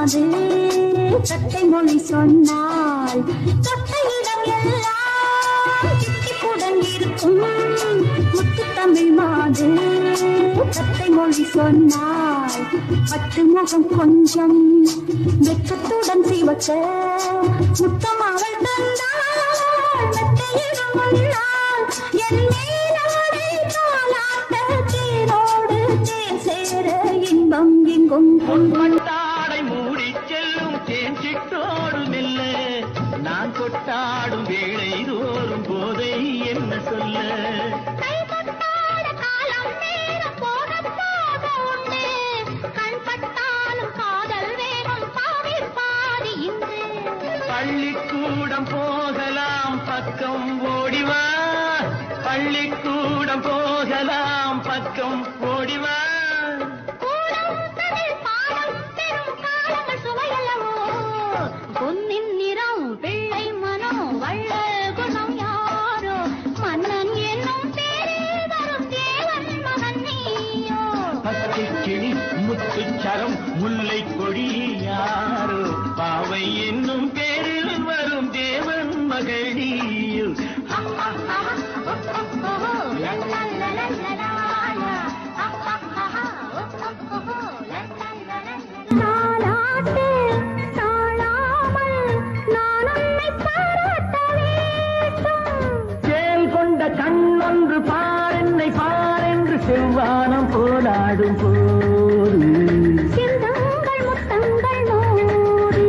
மாது சட்டை மொழி சொன்னால் தொட்ட இடம் எல்லாம் திட்டிப்புடன் இருக்கும் முத்து தமிழ் மாது சட்டை மொழி சொன்னால் பட்டு முகம் கொஞ்சம் வெட்கத்துடன் சிவக்க முத்தம் அவள் தந்தாள் மெத்தையிடம் உள்ளாள் என் மேலாடை தாலாட்ட தேரோடு தேர் சேர இன்பம் எங்கும் பொன்மட்டாடை மூடி செல்லும் தேன் சிட்டோடு மெல்ல நான் கொட்டாடும் வேளை தோறும் போதை என்ன சொல்ல பள்ளிக்கூடம் போகலாம் பக்கம் ஓடிவா பள்ளிக்கூடம் போகலாம் பக்கம் ஓடிவா பொன்னின் நிறம் பிள்ளை மனம் வள்ள குணம் யாரோ மன்னன் என்னும் பேரில் வரும் தேவன் மகன் நீயோ பச்சை கிளி முத்துச்சரம் முல்லை கொடி யாரோ பாவை என்னும் பேரில் வரும் தேவன் மகளியோ சேல் கொண்ட கண்ணொன்று பாரென்னை பாரென்று செவ்வானம் போராடும் போது சிந்தங்கள் முத்தங்கள் நூறு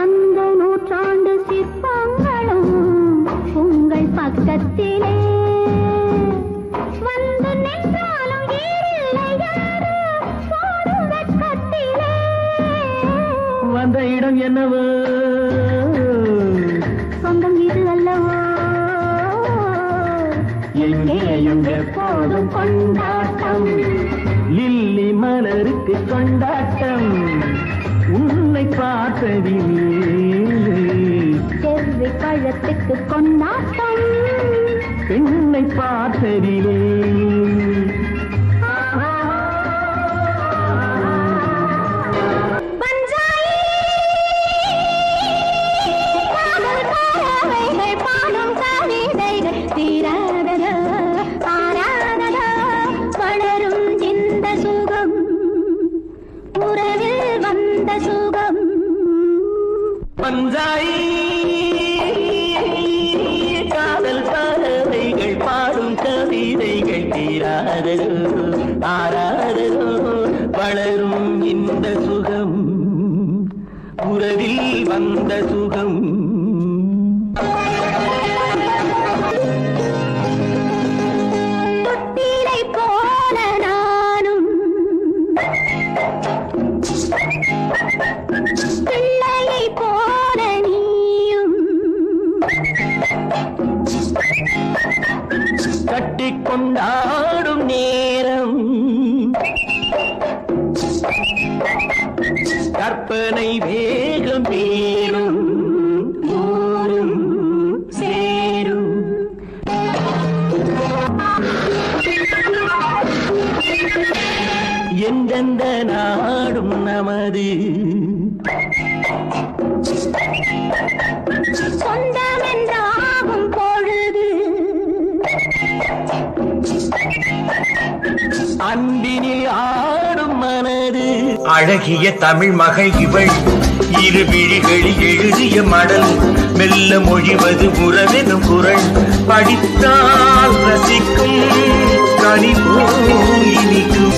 அந்த நூற்றாண்டு சிற்பங்களும் உங்கள் பக்கத்திலே வந்து நின்றாலும் ஈரில்லையாறு போடும் வெட்கத்திலே வந்த இடம் என்னவோ சொந்தம் இது அல்லவோ எங்கேயும் எப்போதும் கொண்டாட்டம் லில்லி மலருக்கு கொண்டாட்டம் உன்னை பார்த்ததிலே செவ்வி பழத்துக்கு கொண்டாட்டம் பெண்ணை பார்த்ததிலே பாடும் கவிதைகள் தீராததோ ஆராததோ வளரும் இந்த சுகம் உறவில் வந்த சுகம் பஞ்சாயி காதல் பறவைகள் பாடும் கவிதைகள் தீராததோ ஆராததோ வளரும் இந்த சுகம் உறவில் வந்த சுகம் தொட்டிலை போல நானும் பிள்ளையை போல நீயும் கட்டிக்கொண்டாடும் நேரம் கற்பனை வேகம் மேலும் ஊரும் சேரும் எந்தெந்த நாடும் நமது சொந்தம் என்றாகும் பொழுது அன்பினில் ஆடும் மனது அழகிய தமிழ் மகள் இவள் இரு விழிகளில் எழுதிய மடல் மெல்ல மொழிவது உறவெனும் குரல் படித்தால் ரசிக்கும் கனி போல் இனிக்கும்